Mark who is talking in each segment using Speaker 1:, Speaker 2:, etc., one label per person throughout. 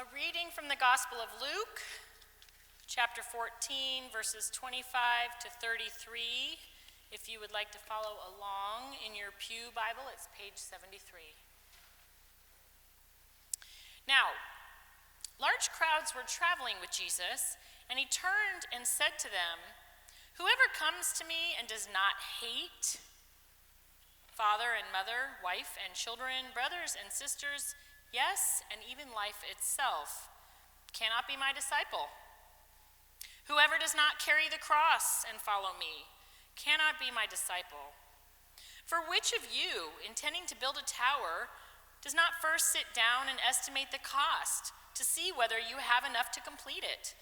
Speaker 1: A reading from the Gospel of Luke, chapter 14, verses 25 to 33. If you would like to follow along in your pew Bible, it's page 73. Now, large crowds were traveling with Jesus, and he turned and said to them, "Whoever comes to me and does not hate father and mother, wife and children, brothers and sisters, yes, and even life itself, cannot be my disciple. Whoever does not carry the cross and follow me cannot be my disciple. For which of you, intending to build a tower, does not first sit down and estimate the cost to see whether you have enough to complete it?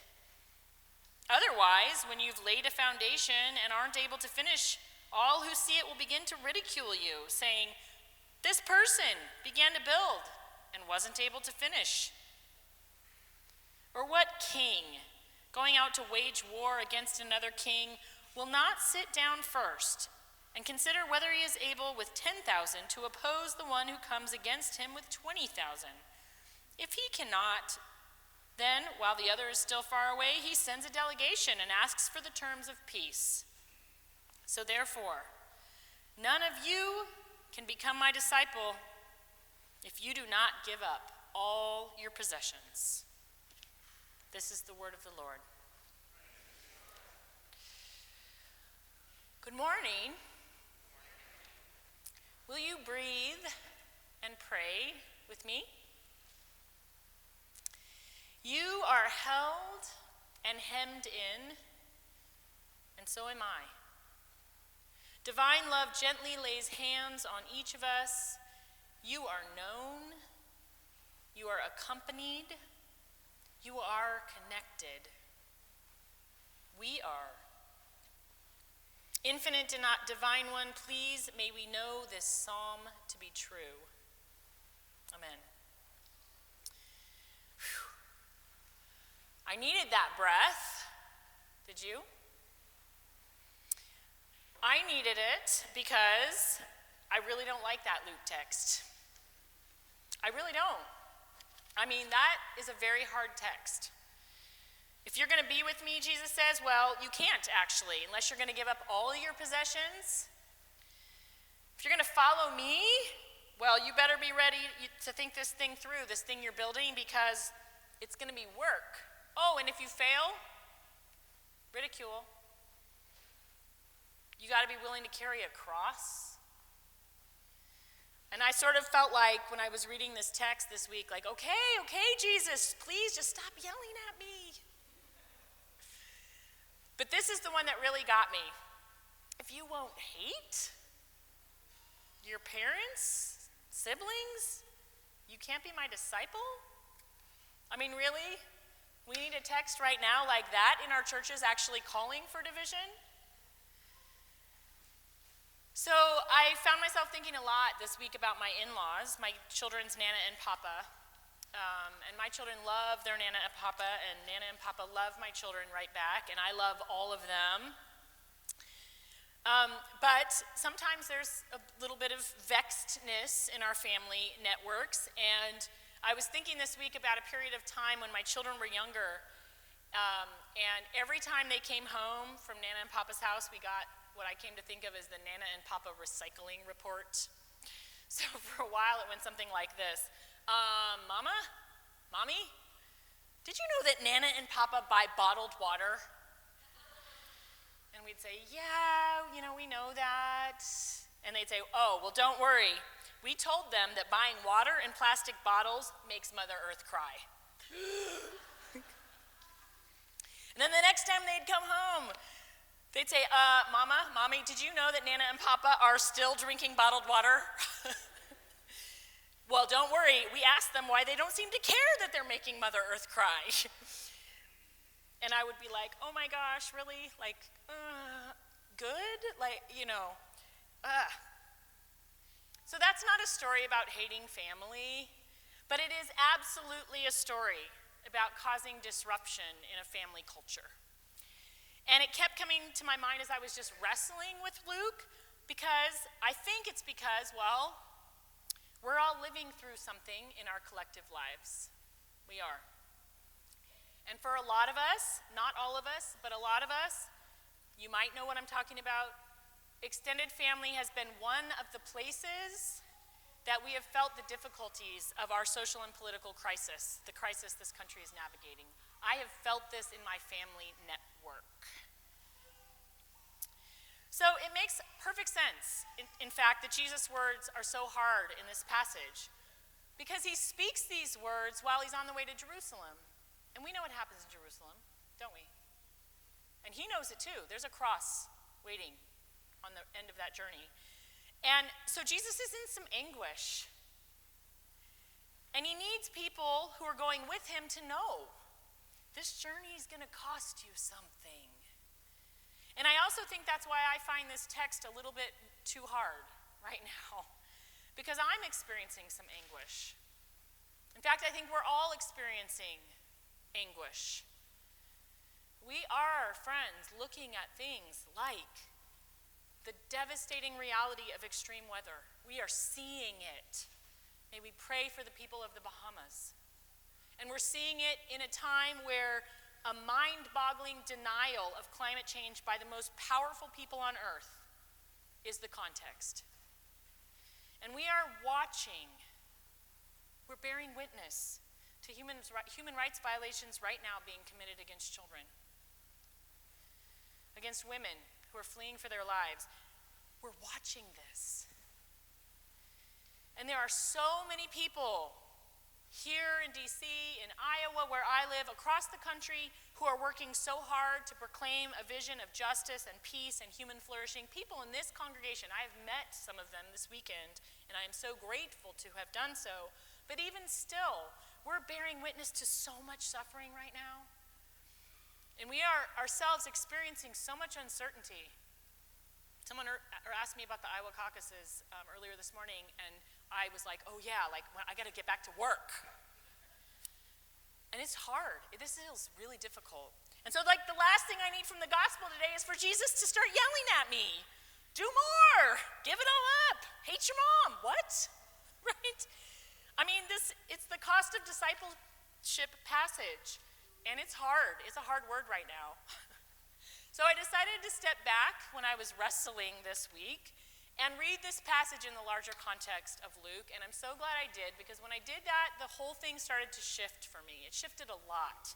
Speaker 1: Otherwise, when you've laid a foundation and aren't able to finish, all who see it will begin to ridicule you, saying, 'This person began to build and wasn't able to finish.' Or what king, going out to wage war against another king, will not sit down first and consider whether he is able with 10,000 to oppose the one who comes against him with 20,000? If he cannot, then, while the other is still far away, he sends a delegation and asks for the terms of peace. So therefore, none of you can become my disciple if you do not give up all your possessions." This is the word of the Lord. Good morning. Will you breathe and pray with me? You are held and hemmed in, and so am I. Divine love gently lays hands on each of us. You are known, you are accompanied, you are connected. We are. Infinite and divine one, please may we know this psalm to be true. Amen. Whew. I needed that breath. Did you? I needed it because I really don't like that Luke text. I really don't. I mean, that is a very hard text. If you're going to be with me, Jesus says, well, you can't actually, unless you're going to give up all your possessions. If you're going to follow me, well, you better be ready to think this thing through, this thing you're building, because it's going to be work. Oh, and if you fail, ridicule. You got to be willing to carry a cross. And I sort of felt like when I was reading this text this week, like, okay, Jesus, please just stop yelling at me. But this is the one that really got me. If you won't hate your parents, siblings, you can't be my disciple? I mean, really? We need a text right now like that in our churches actually calling for division? So I found myself thinking a lot this week about my in-laws, my children's Nana and Papa. And my children love their Nana and Papa, and Nana and Papa love my children right back, and I love all of them. But sometimes there's a little bit of vexedness in our family networks, and I was thinking this week about a period of time when my children were younger, and every time they came home from Nana and Papa's house, we got what I came to think of as the Nana and Papa recycling report. So for a while it went something like this. Mommy, did you know that Nana and Papa buy bottled water? And we'd say, yeah, we know that. And they'd say, oh, well, don't worry. We told them that buying water in plastic bottles makes Mother Earth cry. And then the next time they'd come home, they'd say, Mommy, did you know that Nana and Papa are still drinking bottled water? Well, don't worry. We asked them why they don't seem to care that they're making Mother Earth cry. And I would be like, oh my gosh, really? Like, good? So that's not a story about hating family, but it is absolutely a story about causing disruption in a family culture. And it kept coming to my mind as I was just wrestling with Luke, because I think it's because, well, we're all living through something in our collective lives. We are. And for a lot of us, not all of us, but a lot of us, you might know what I'm talking about, extended family has been one of the places that we have felt the difficulties of our social and political crisis, the crisis this country is navigating. I have felt this in my family network. So it makes perfect sense, in fact, that Jesus' words are so hard in this passage, because he speaks these words while he's on the way to Jerusalem. And we know what happens in Jerusalem, don't we? And he knows it too. There's a cross waiting on the end of that journey. And so Jesus is in some anguish. And he needs people who are going with him to know this journey is going to cost you something. And I also think that's why I find this text a little bit too hard right now, because I'm experiencing some anguish. In fact, I think we're all experiencing anguish. We are, friends, looking at things like the devastating reality of extreme weather. We are seeing it. May we pray for the people of the Bahamas. And we're seeing it in a time where a mind-boggling denial of climate change by the most powerful people on earth is the context. And we are watching, we're bearing witness to human rights violations right now being committed against children, against women who are fleeing for their lives. We're watching this. And there are so many people here in D.C., in Iowa, where I live, across the country, who are working so hard to proclaim a vision of justice and peace and human flourishing. People in this congregation, I have met some of them this weekend, and I am so grateful to have done so. But even still, we're bearing witness to so much suffering right now. And we are ourselves experiencing so much uncertainty. Someone asked me about the Iowa caucuses earlier this morning, and I was like, oh yeah, I got to get back to work. And it's hard. This feels really difficult. And so the last thing I need from the gospel today is for Jesus to start yelling at me. Do more. Give it all up. Hate your mom. What? Right? I mean, it's the cost of discipleship passage. And it's hard. It's a hard word right now. So I decided to step back when I was wrestling this week and read this passage in the larger context of Luke. And I'm so glad I did, because when I did that, the whole thing started to shift for me. It shifted a lot.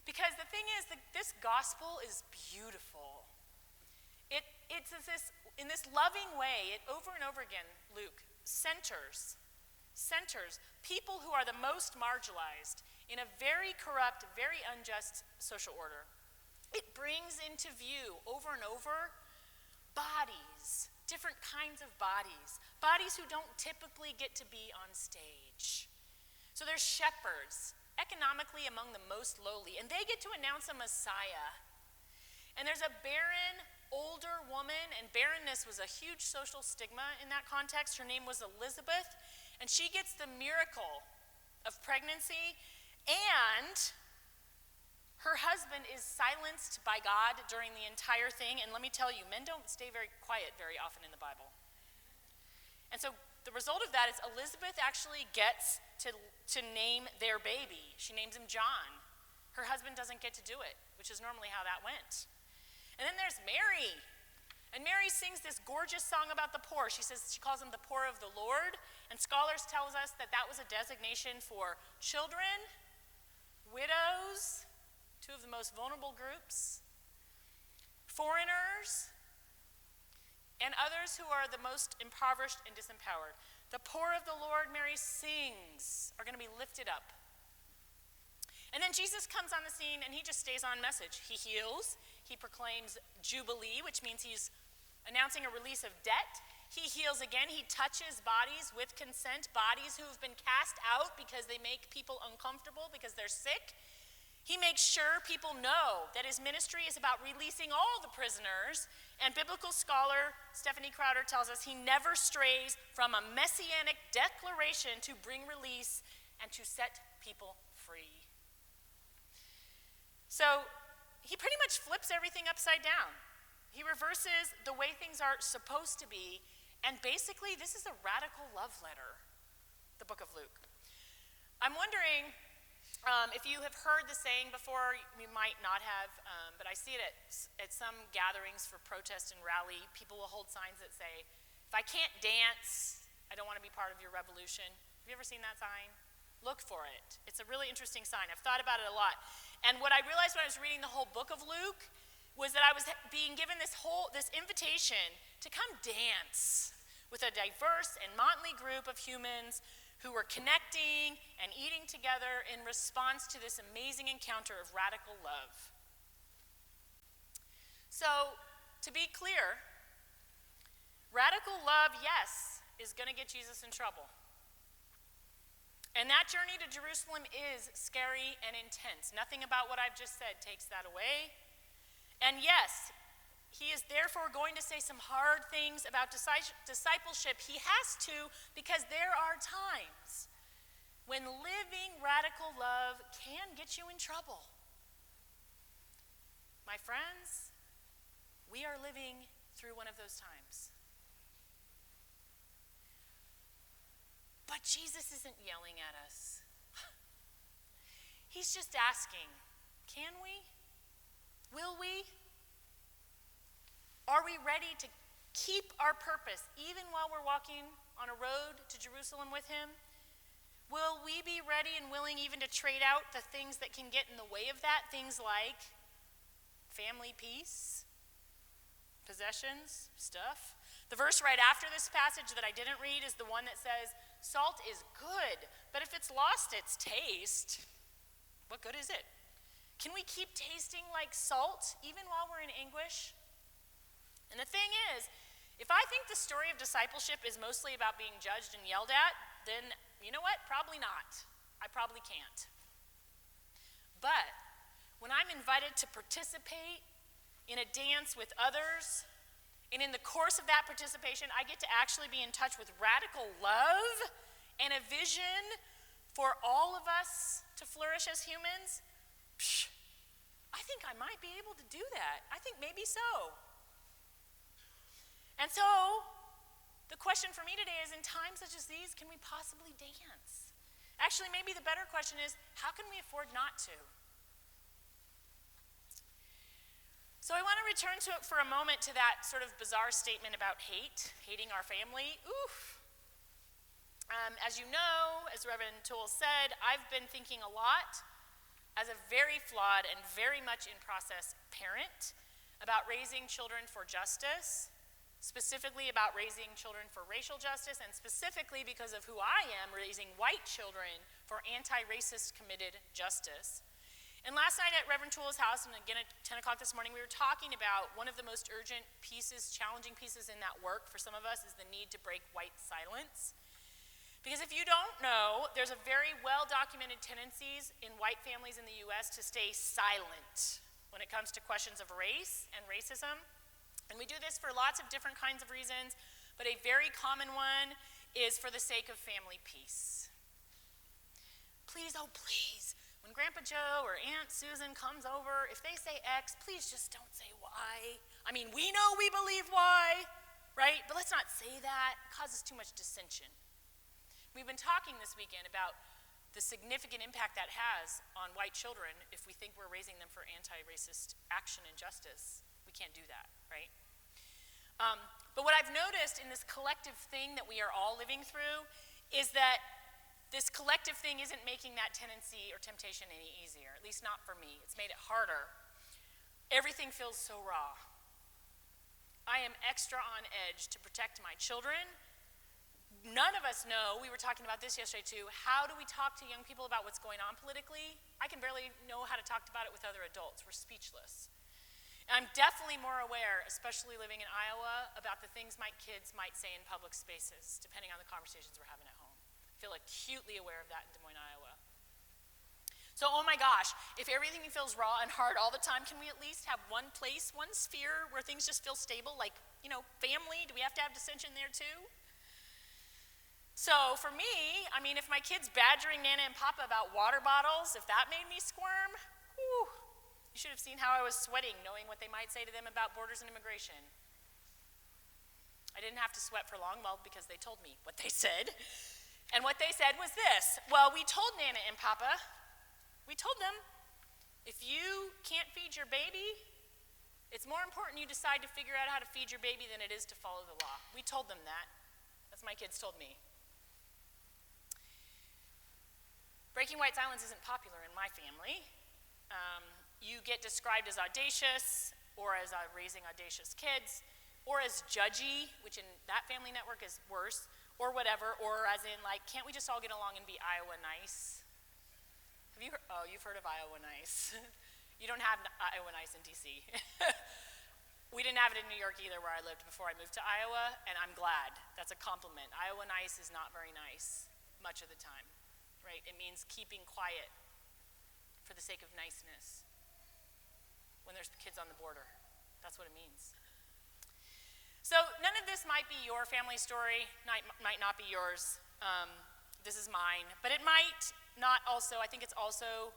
Speaker 1: Because the thing is that this gospel is beautiful. It's in this loving way, over and over again, Luke centers people who are the most marginalized in a very corrupt, very unjust social order. It brings into view over and over bodies, different kinds of bodies who don't typically get to be on stage. So there's shepherds, economically among the most lowly, and they get to announce a Messiah. And there's a barren, older woman, and barrenness was a huge social stigma in that context. Her name was Elizabeth, and she gets the miracle of pregnancy, and her husband is silenced by God during the entire thing. And let me tell you, men don't stay very quiet very often in the Bible. And so the result of that is Elizabeth actually gets to name their baby. She names him John. Her husband doesn't get to do it, which is normally how that went. And then there's Mary. And Mary sings this gorgeous song about the poor. She calls them the poor of the Lord. And scholars tell us that was a designation for children, widows, two of the most vulnerable groups, foreigners, and others who are the most impoverished and disempowered. The poor of the Lord, Mary sings, are going to be lifted up. And then Jesus comes on the scene, and he just stays on message. He heals. He proclaims Jubilee, which means he's announcing a release of debt. He heals again. He touches bodies with consent, bodies who have been cast out because they make people uncomfortable because they're sick. He makes sure people know that his ministry is about releasing all the prisoners. And biblical scholar Stephanie Crowder tells us he never strays from a messianic declaration to bring release and to set people free. So he pretty much flips everything upside down. He reverses the way things are supposed to be. And basically, this is a radical love letter, the book of Luke. I'm wondering, If you have heard the saying before, you might not have, but I see it at some gatherings for protest and rally. People will hold signs that say, if I can't dance, I don't want to be part of your revolution. Have you ever seen that sign? Look for it. It's a really interesting sign. I've thought about it a lot. And what I realized when I was reading the whole book of Luke was that I was being given this invitation to come dance with a diverse and motley group of humans who were connecting and eating together in response to this amazing encounter of radical love. So, to be clear, radical love, yes, is going to get Jesus in trouble. And that journey to Jerusalem is scary and intense. Nothing about what I've just said takes that away. And yes, he is therefore going to say some hard things about discipleship. He has to, because there are times when living radical love can get you in trouble. My friends, we are living through one of those times. But Jesus isn't yelling at us. He's just asking, can we? Will we? Are we ready to keep our purpose even while we're walking on a road to Jerusalem with him? Will we be ready and willing even to trade out the things that can get in the way of that? Things like family peace, possessions, stuff. The verse right after this passage that I didn't read is the one that says, salt is good, but if it's lost its taste, what good is it? Can we keep tasting like salt even while we're in anguish? And the thing is, if I think the story of discipleship is mostly about being judged and yelled at, then you know what? Probably not. I probably can't. But when I'm invited to participate in a dance with others, and in the course of that participation, I get to actually be in touch with radical love and a vision for all of us to flourish as humans, I think I might be able to do that. I think maybe so. And so, the question for me today is, in times such as these, can we possibly dance? Actually, maybe the better question is, how can we afford not to? So I want to return to it for a moment to that sort of bizarre statement about hating our family. Oof. As you know, as Reverend Toole said, I've been thinking a lot as a very flawed and very much in process parent about raising children for justice, specifically about raising children for racial justice, and specifically because of who I am, raising white children for anti-racist committed justice. And last night at Reverend Toole's house, and again at 10 o'clock this morning, we were talking about one of the most urgent pieces, challenging pieces in that work for some of us is the need to break white silence. Because if you don't know, there's a very well-documented tendencies in white families in the U.S. to stay silent when it comes to questions of race and racism. And we do this for lots of different kinds of reasons, but a very common one is for the sake of family peace. Please, oh please, when Grandpa Joe or Aunt Susan comes over, if they say X, please just don't say Y. I mean, we know we believe Y, right? But let's not say that. It causes too much dissension. We've been talking this weekend about the significant impact that has on white children if we think we're raising them for anti-racist action and justice. We can't do that, right? But what I've noticed in this collective thing that we are all living through is that this collective thing isn't making that tendency or temptation any easier, at least not for me. It's made it harder. Everything feels so raw. I am extra on edge to protect my children. None of us know, we were talking about this yesterday too, how do we talk to young people about what's going on politically? I can barely know how to talk about it with other adults. We're speechless. And I'm definitely more aware, especially living in Iowa, about the things my kids might say in public spaces, depending on the conversations we're having at home. I feel acutely aware of that in Des Moines, Iowa. So, oh my gosh, if everything feels raw and hard all the time, can we at least have one place, one sphere where things just feel stable? Like, family, do we have to have dissension there too? So for me, I mean, if my kid's badgering Nana and Papa about water bottles, if that made me squirm, whew, you should have seen how I was sweating knowing what they might say to them about borders and immigration. I didn't have to sweat for long, well, because they told me what they said. And what they said was this: well, we told Nana and Papa We told them, if you can't feed your baby, it's more important you decide to figure out how to feed your baby than it is to follow the law. We told them that. That's what my kids told me. Breaking white silence isn't popular in my family. You get described as audacious, or as raising audacious kids, or as judgy, which in that family network is worse, or whatever, or as in like, can't we just all get along and be Iowa nice? Have you heard? Oh, you've heard of Iowa nice. You don't have Iowa nice in DC. We didn't have it in New York either, where I lived before I moved to Iowa, and I'm glad. That's a compliment. Iowa nice is not very nice much of the time, right? It means keeping quiet for the sake of niceness when there's kids on the border. That's what it means. So none of this might be your family story, might not be yours. This is mine, but it might not also, I think it's also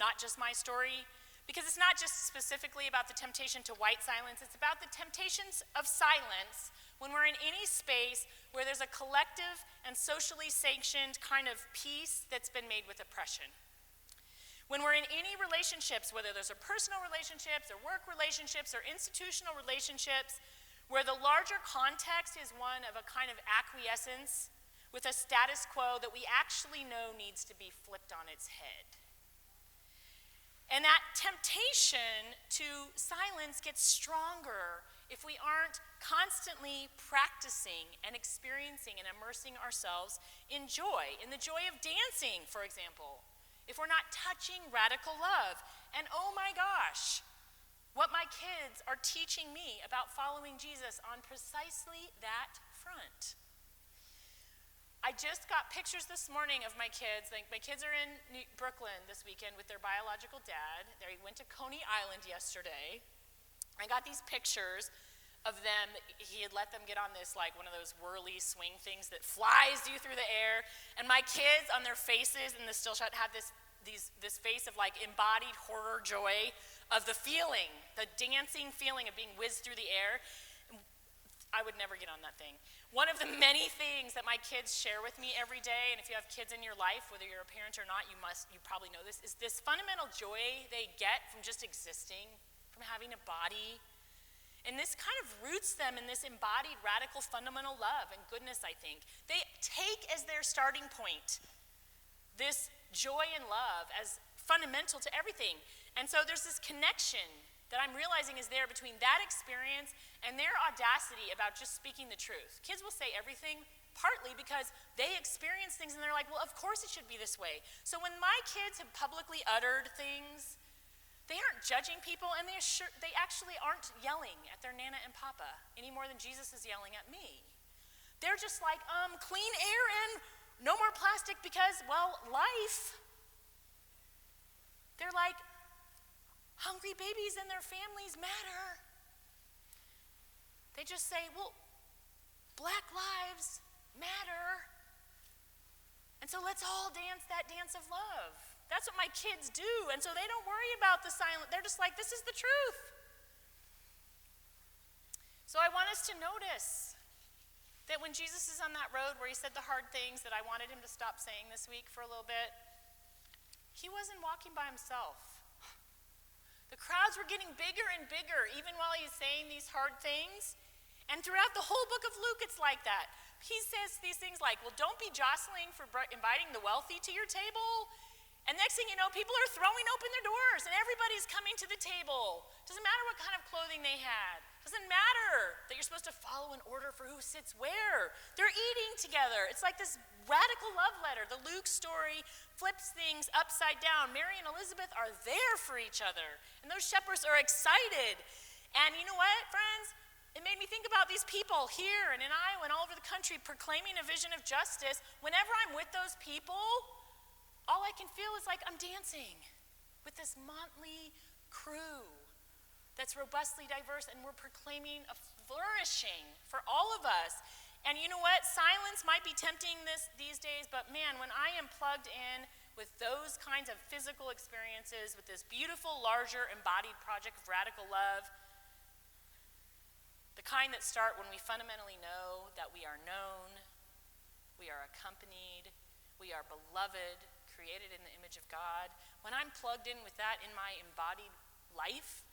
Speaker 1: not just my story, because it's not just specifically about the temptation to white silence, it's about the temptations of silence when we're in any space where there's a collective and socially sanctioned kind of peace that's been made with oppression. When we're in any relationships, whether those are personal relationships or work relationships or institutional relationships, where the larger context is one of a kind of acquiescence with a status quo that we actually know needs to be flipped on its head. And that temptation to silence gets stronger if we aren't constantly practicing and experiencing and immersing ourselves in joy, in the joy of dancing, for example. If we're not touching radical love. And oh my gosh, what my kids are teaching me about following Jesus on precisely that front. I just got pictures this morning of my kids. My kids are in Brooklyn this weekend with their biological dad. They went to Coney Island yesterday. I got these pictures of them. He had let them get on this, like one of those whirly swing things that flies you through the air. And my kids on their faces in the still shot had this face of like embodied horror joy of the feeling, the dancing feeling of being whizzed through the air. I would never get on that thing. One of the many things that my kids share with me every day, and if you have kids in your life, whether you're a parent or not, you probably know this, is this fundamental joy they get from just existing, from having a body. And this kind of roots them in this embodied, radical, fundamental love and goodness, I think. They take as their starting point this joy and love as fundamental to everything. And so there's this connection that I'm realizing is there between that experience and their audacity about just speaking the truth. Kids will say everything partly because they experience things and they're like, well, of course it should be this way. So when my kids have publicly uttered things, they aren't judging people, and they actually aren't yelling at their Nana and Papa any more than Jesus is yelling at me. They're just like, clean air and no more plastic because, well, life. They're like, hungry babies and their families matter. They just say, well, Black lives matter. And so let's all dance that dance of love. That's what my kids do. And so they don't worry about the silence. They're just like, this is the truth. So I want us to notice that when Jesus is on that road where he said the hard things that I wanted him to stop saying this week for a little bit, he wasn't walking by himself. The crowds were getting bigger and bigger even while he's saying these hard things. And throughout the whole book of Luke, it's like that. He says these things like, well, don't be jostling for inviting the wealthy to your table. And next thing you know, people are throwing open their doors and everybody's coming to the table. Doesn't matter what kind of clothing they had. Doesn't matter that you're supposed to follow an order for who sits where. They're eating together. It's like this radical love letter. The Luke story flips things upside down. Mary and Elizabeth are there for each other. And those shepherds are excited. And you know what, friends? It made me think about these people here and in Iowa and all over the country proclaiming a vision of justice. Whenever I'm with those people, all I can feel is like I'm dancing with this motley crew that's robustly diverse, and we're proclaiming a flourishing for all of us. And you know what? Silence might be tempting these days, but man, when I am plugged in with those kinds of physical experiences, with this beautiful, larger, embodied project of radical love, the kind that start when we fundamentally know that we are known, we are accompanied, we are beloved, created in the image of God, when I'm plugged in with that in my embodied life,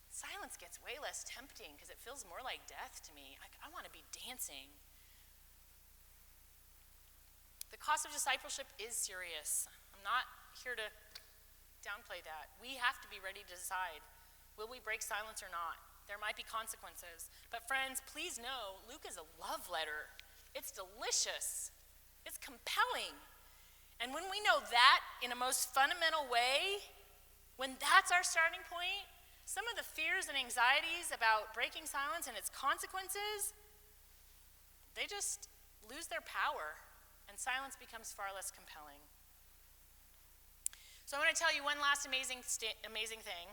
Speaker 1: silence gets way less tempting because it feels more like death to me. I want to be dancing. The cost of discipleship is serious. I'm not here to downplay that. We have to be ready to decide, will we break silence or not? There might be consequences. But friends, please know, Luke is a love letter. It's delicious. It's compelling. And when we know that in a most fundamental way, when that's our starting point, some of the fears and anxieties about breaking silence and its consequences, they just lose their power, and silence becomes far less compelling. So I want to tell you one last amazing thing.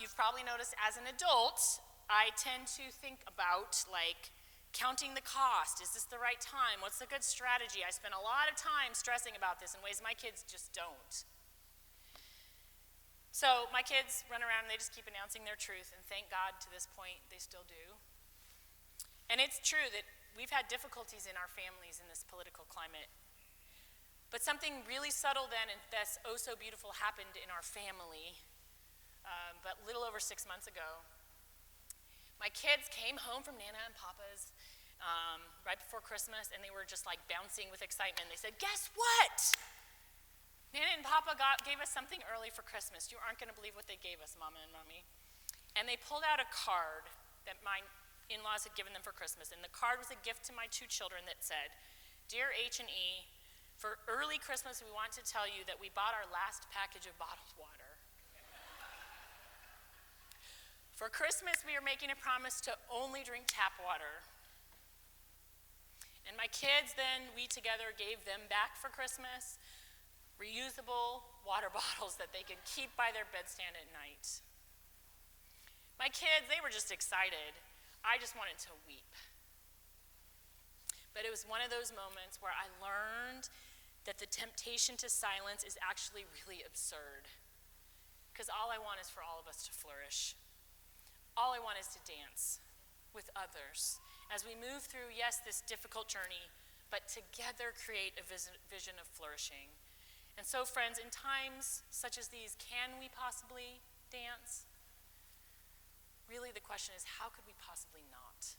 Speaker 1: You've probably noticed as an adult, I tend to think about like counting the cost. Is this the right time? What's the good strategy? I spend a lot of time stressing about this in ways my kids just don't. So my kids run around and they just keep announcing their truth, and thank God to this point they still do. And it's true that we've had difficulties in our families in this political climate. But something really subtle then and that's oh so beautiful happened in our family. But a little over 6 months ago, my kids came home from Nana and Papa's right before Christmas, and they were just like bouncing with excitement. They said, "Guess what? Nana and Papa gave us something early for Christmas. You aren't going to believe what they gave us, Mama and Mommy." And they pulled out a card that my in-laws had given them for Christmas, and the card was a gift to my 2 children that said, "Dear H&E, for early Christmas, we want to tell you that we bought our last package of bottled water. For Christmas, we are making a promise to only drink tap water." And my kids then, we together gave them back for Christmas reusable water bottles that they could keep by their bedstand at night. My kids, they were just excited. I just wanted to weep. But it was one of those moments where I learned that the temptation to silence is actually really absurd. Because all I want is for all of us to flourish. All I want is to dance with others as we move through, yes, this difficult journey, but together create a vision of flourishing. And so, friends, in times such as these, can we possibly dance? Really, the question is, how could we possibly not?